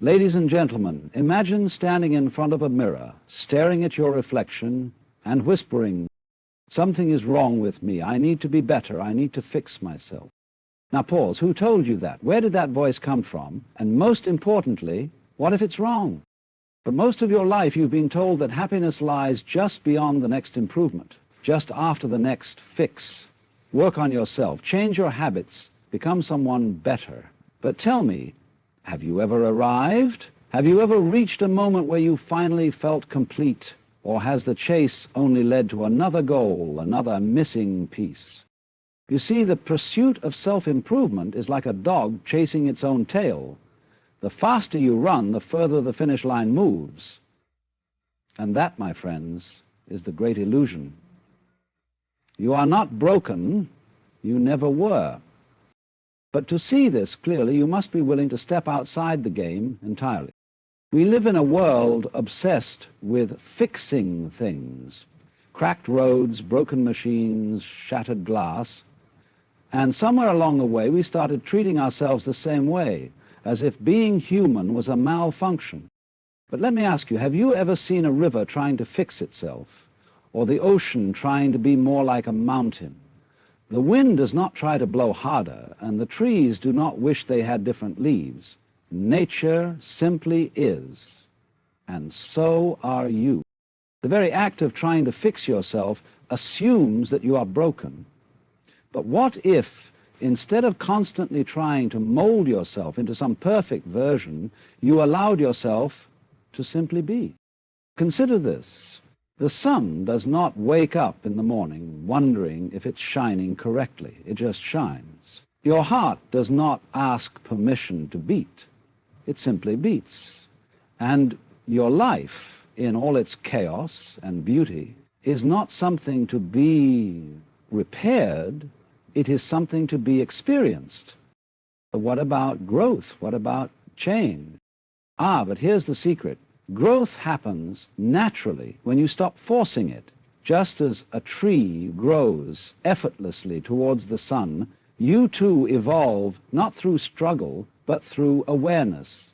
Ladies and gentlemen, imagine standing in front of a mirror, staring at your reflection and whispering, "Something is wrong with me. I need to be better. I need to fix myself." Now pause. Who told you that? Where did that voice come from? And most importantly, what if it's wrong? For most of your life, you've been told that happiness lies just beyond the next improvement, just after the next fix. Work on yourself, change your habits, become someone better. But tell me, have you ever arrived? Have you ever reached a moment where you finally felt complete? Or has the chase only led to another goal, another missing piece? You see, the pursuit of self-improvement is like a dog chasing its own tail. The faster you run, the further the finish line moves. And that, my friends, is the great illusion. You are not broken. You never were. But to see this clearly, you must be willing to step outside the game entirely. We live in a world obsessed with fixing things. Cracked roads, broken machines, shattered glass. And somewhere along the way, we started treating ourselves the same way, as if being human was a malfunction. But let me ask you, have you ever seen a river trying to fix itself, or the ocean trying to be more like a mountain? The wind does not try to blow harder, and the trees do not wish they had different leaves. Nature simply is, and so are you. The very act of trying to fix yourself assumes that you are broken. But what if, instead of constantly trying to mold yourself into some perfect version, you allowed yourself to simply be? Consider this. The sun does not wake up in the morning wondering if it's shining correctly. It just shines. Your heart does not ask permission to beat. It simply beats. And your life, in all its chaos and beauty, is not something to be repaired. It is something to be experienced. What about growth? What about change? But here's the secret. Growth happens naturally when you stop forcing it. Just as a tree grows effortlessly towards the sun, you too evolve not through struggle, but through awareness.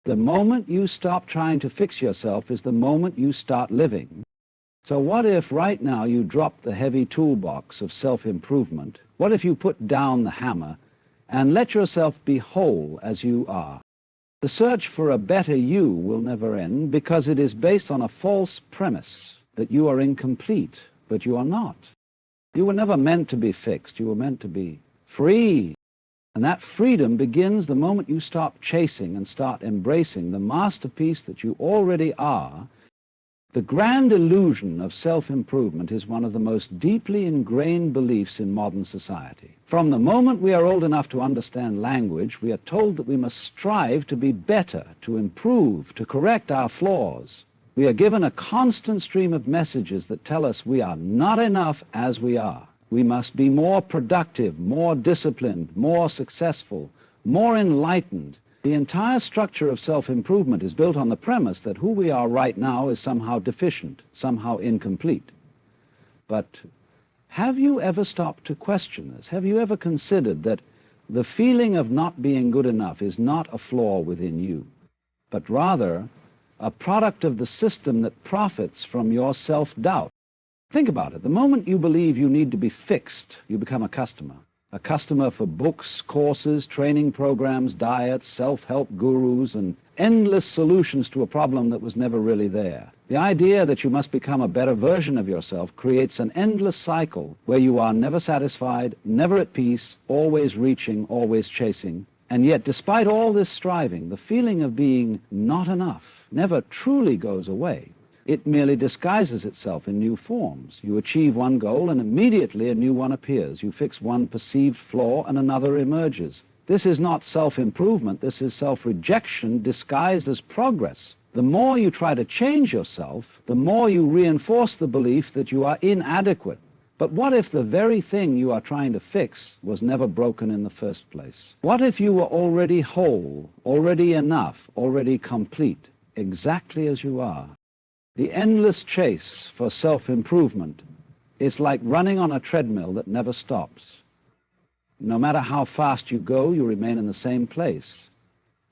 The moment you stop trying to fix yourself is the moment you start living. So what if right now you drop the heavy toolbox of self-improvement? What if you put down the hammer and let yourself be whole as you are? The search for a better you will never end because it is based on a false premise that you are incomplete, but you are not. You were never meant to be fixed. You were meant to be free. And that freedom begins the moment you stop chasing and start embracing the masterpiece that you already are. The grand illusion of self-improvement is one of the most deeply ingrained beliefs in modern society. From the moment we are old enough to understand language, we are told that we must strive to be better, to improve, to correct our flaws. We are given a constant stream of messages that tell us we are not enough as we are. We must be more productive, more disciplined, more successful, more enlightened. The entire structure of self-improvement is built on the premise that who we are right now is somehow deficient, somehow incomplete. But have you ever stopped to question this? Have you ever considered that the feeling of not being good enough is not a flaw within you, but rather a product of the system that profits from your self-doubt? Think about it. The moment you believe you need to be fixed, you become a customer. A customer for books, courses, training programs, diets, self-help gurus, and endless solutions to a problem that was never really there. The idea that you must become a better version of yourself creates an endless cycle where you are never satisfied, never at peace, always reaching, always chasing. And yet, despite all this striving, the feeling of being not enough never truly goes away. It merely disguises itself in new forms. You achieve one goal and immediately a new one appears. You fix one perceived flaw and another emerges. This is not self-improvement. This is self-rejection disguised as progress. The more you try to change yourself, the more you reinforce the belief that you are inadequate. But what if the very thing you are trying to fix was never broken in the first place? What if you were already whole, already enough, already complete, exactly as you are? The endless chase for self-improvement is like running on a treadmill that never stops. No matter how fast you go, you remain in the same place.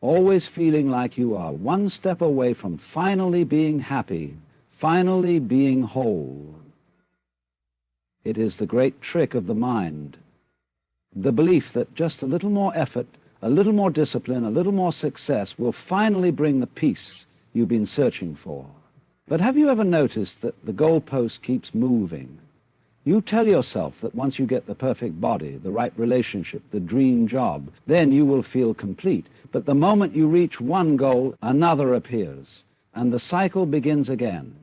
always feeling like you are one step away from finally being happy, finally being whole. It is the great trick of the mind, the belief that just a little more effort, a little more discipline, a little more success will finally bring the peace you've been searching for. But have you ever noticed that the goalpost keeps moving? You tell yourself that once you get the perfect body, the right relationship, the dream job, then you will feel complete. But the moment you reach one goal, another appears, and the cycle begins again.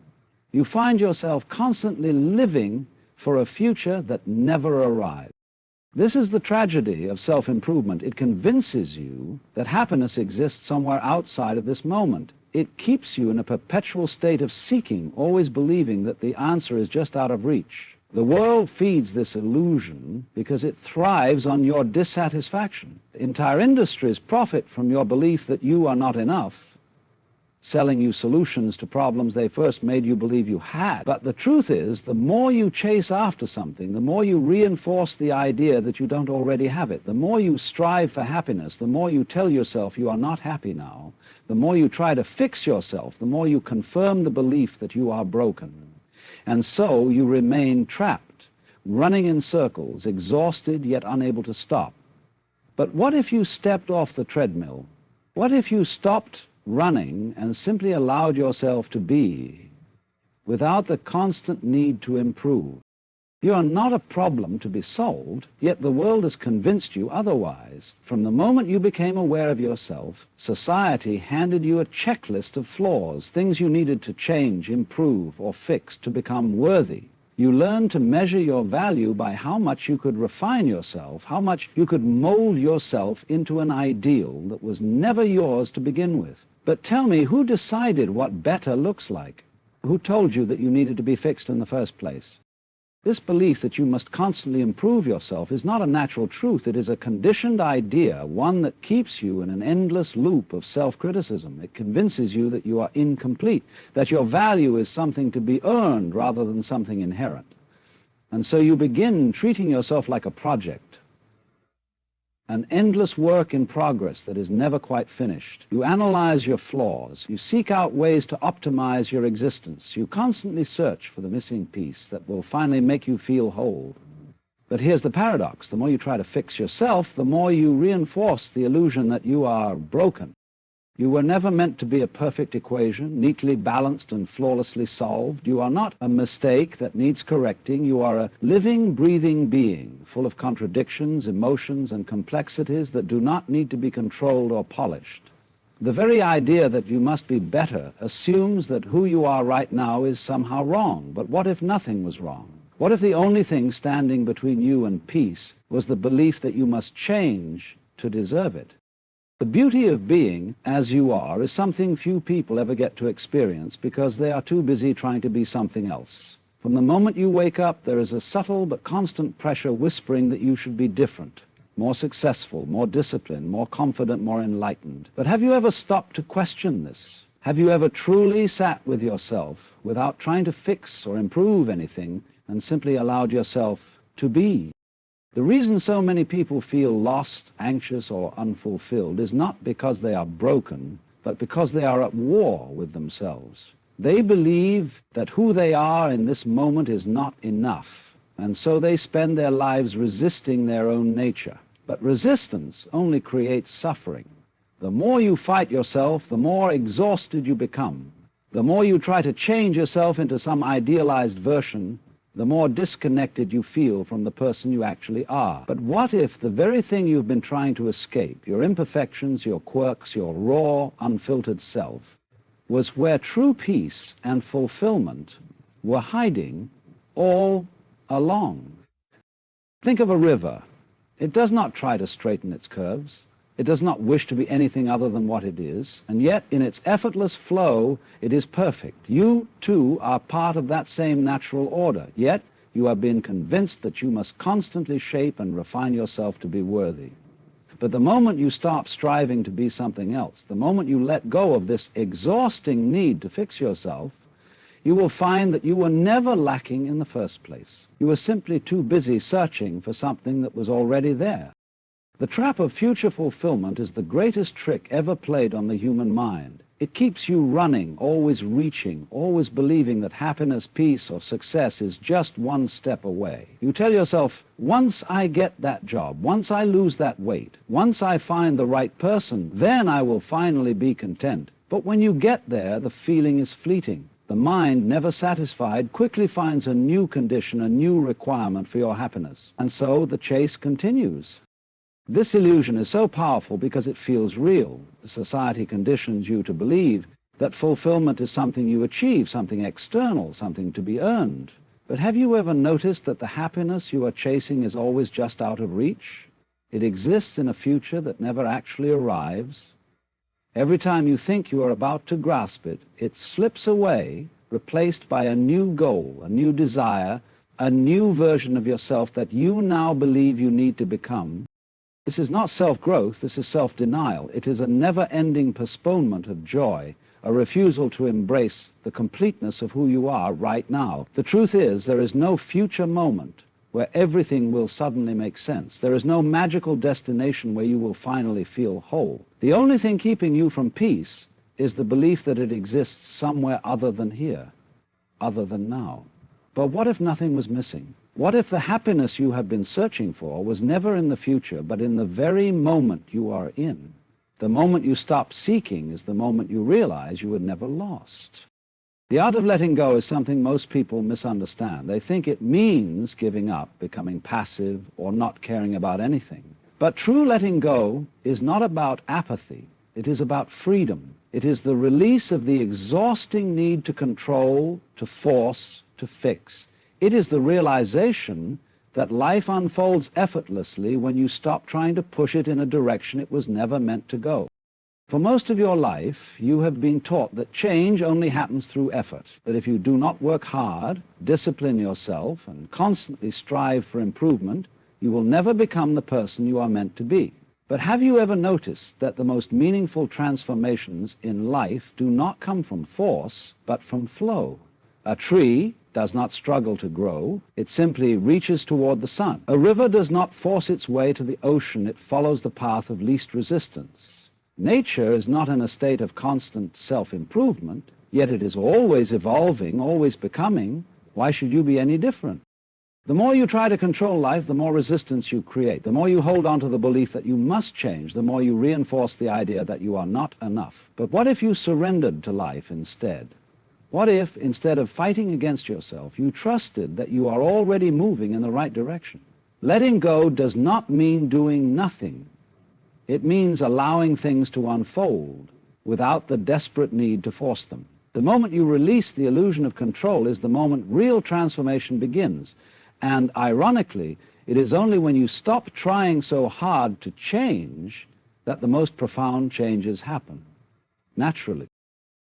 You find yourself constantly living for a future that never arrives. This is the tragedy of self-improvement. It convinces you that happiness exists somewhere outside of this moment. It keeps you in a perpetual state of seeking, always believing that the answer is just out of reach. The world feeds this illusion because it thrives on your dissatisfaction. Entire industries profit from your belief that you are not enough, selling you solutions to problems they first made you believe you had. But the truth is, the more you chase after something, the more you reinforce the idea that you don't already have it. The more you strive for happiness, the more you tell yourself you are not happy now, the more you try to fix yourself, the more you confirm the belief that you are broken. And so you remain trapped, running in circles, exhausted yet unable to stop. But what if you stepped off the treadmill? What if you stopped running and simply allowed yourself to be without the constant need to improve? You are not a problem to be solved, yet the world has convinced you otherwise. From the moment you became aware of yourself, society handed you a checklist of flaws, things you needed to change, improve, or fix to become worthy. You learned to measure your value by how much you could refine yourself, how much you could mold yourself into an ideal that was never yours to begin with. But tell me, who decided what better looks like? Who told you that you needed to be fixed in the first place? This belief that you must constantly improve yourself is not a natural truth. It is a conditioned idea, one that keeps you in an endless loop of self-criticism. It convinces you that you are incomplete, that your value is something to be earned rather than something inherent. And so you begin treating yourself like a project, an endless work in progress that is never quite finished. You analyze your flaws. You seek out ways to optimize your existence. You constantly search for the missing piece that will finally make you feel whole. But here's the paradox. The more you try to fix yourself, the more you reinforce the illusion that you are broken. You were never meant to be a perfect equation, neatly balanced and flawlessly solved. You are not a mistake that needs correcting. You are a living, breathing being, full of contradictions, emotions, and complexities that do not need to be controlled or polished. The very idea that you must be better assumes that who you are right now is somehow wrong. But what if nothing was wrong? What if the only thing standing between you and peace was the belief that you must change to deserve it? The beauty of being as you are is something few people ever get to experience because they are too busy trying to be something else. From the moment you wake up, there is a subtle but constant pressure whispering that you should be different, more successful, more disciplined, more confident, more enlightened. But have you ever stopped to question this? Have you ever truly sat with yourself without trying to fix or improve anything and simply allowed yourself to be? The reason so many people feel lost, anxious, or unfulfilled is not because they are broken, but because they are at war with themselves. They believe that who they are in this moment is not enough, and so they spend their lives resisting their own nature. But resistance only creates suffering. The more you fight yourself, the more exhausted you become. The more you try to change yourself into some idealized version, the more disconnected you feel from the person you actually are. But what if the very thing you've been trying to escape, your imperfections, your quirks, your raw, unfiltered self, was where true peace and fulfillment were hiding all along? Think of a river. It does not try to straighten its curves. It does not wish to be anything other than what it is, and yet in its effortless flow it is perfect. You, too, are part of that same natural order, yet you have been convinced that you must constantly shape and refine yourself to be worthy. But the moment you stop striving to be something else, the moment you let go of this exhausting need to fix yourself, you will find that you were never lacking in the first place. You were simply too busy searching for something that was already there. The trap of future fulfillment is the greatest trick ever played on the human mind. It keeps you running, always reaching, always believing that happiness, peace, or success is just one step away. You tell yourself, once I get that job, once I lose that weight, once I find the right person, then I will finally be content. But when you get there, the feeling is fleeting. The mind, never satisfied, quickly finds a new condition, a new requirement for your happiness. And so the chase continues. This illusion is so powerful because it feels real. Society conditions you to believe that fulfillment is something you achieve, something external, something to be earned. But have you ever noticed that the happiness you are chasing is always just out of reach? It exists in a future that never actually arrives. Every time you think you are about to grasp it, it slips away, replaced by a new goal, a new desire, a new version of yourself that you now believe you need to become. This is not self-growth, this is self-denial. It is a never-ending postponement of joy, a refusal to embrace the completeness of who you are right now. The truth is, there is no future moment where everything will suddenly make sense. There is no magical destination where you will finally feel whole. The only thing keeping you from peace is the belief that it exists somewhere other than here, other than now. But what if nothing was missing? What if the happiness you have been searching for was never in the future, but in the very moment you are in? The moment you stop seeking is the moment you realize you were never lost. The art of letting go is something most people misunderstand. They think it means giving up, becoming passive, or not caring about anything. But true letting go is not about apathy. It is about freedom. It is the release of the exhausting need to control, to force, to fix. It is the realization that life unfolds effortlessly when you stop trying to push it in a direction it was never meant to go. For most of your life, you have been taught that change only happens through effort, that if you do not work hard, discipline yourself, and constantly strive for improvement, you will never become the person you are meant to be. But have you ever noticed that the most meaningful transformations in life do not come from force, but from flow? A tree does not struggle to grow, it simply reaches toward the sun. A river does not force its way to the ocean, it follows the path of least resistance. Nature is not in a state of constant self-improvement, yet it is always evolving, always becoming. Why should you be any different? The more you try to control life, the more resistance you create. The more you hold on to the belief that you must change, the more you reinforce the idea that you are not enough. But what if you surrendered to life instead? What if, instead of fighting against yourself, you trusted that you are already moving in the right direction? Letting go does not mean doing nothing. It means allowing things to unfold without the desperate need to force them. The moment you release the illusion of control is the moment real transformation begins. And ironically, it is only when you stop trying so hard to change that the most profound changes happen, naturally.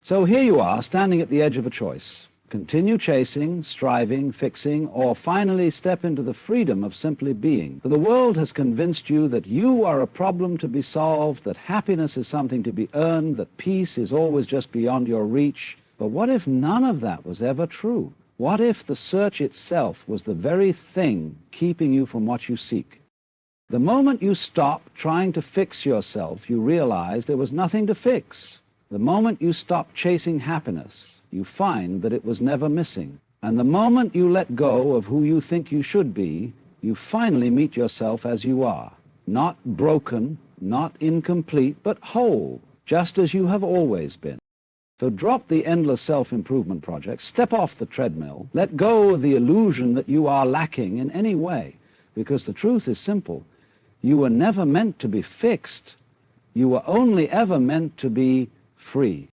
So here you are, standing at the edge of a choice. Continue chasing, striving, fixing, or finally step into the freedom of simply being. For the world has convinced you that you are a problem to be solved, that happiness is something to be earned, that peace is always just beyond your reach. But what if none of that was ever true? What if the search itself was the very thing keeping you from what you seek? The moment you stop trying to fix yourself, you realize there was nothing to fix. The moment you stop chasing happiness, you find that it was never missing. And the moment you let go of who you think you should be, you finally meet yourself as you are. Not broken, not incomplete, but whole, just as you have always been. So drop the endless self-improvement project, step off the treadmill, let go of the illusion that you are lacking in any way, because the truth is simple. You were never meant to be fixed. You were only ever meant to be free.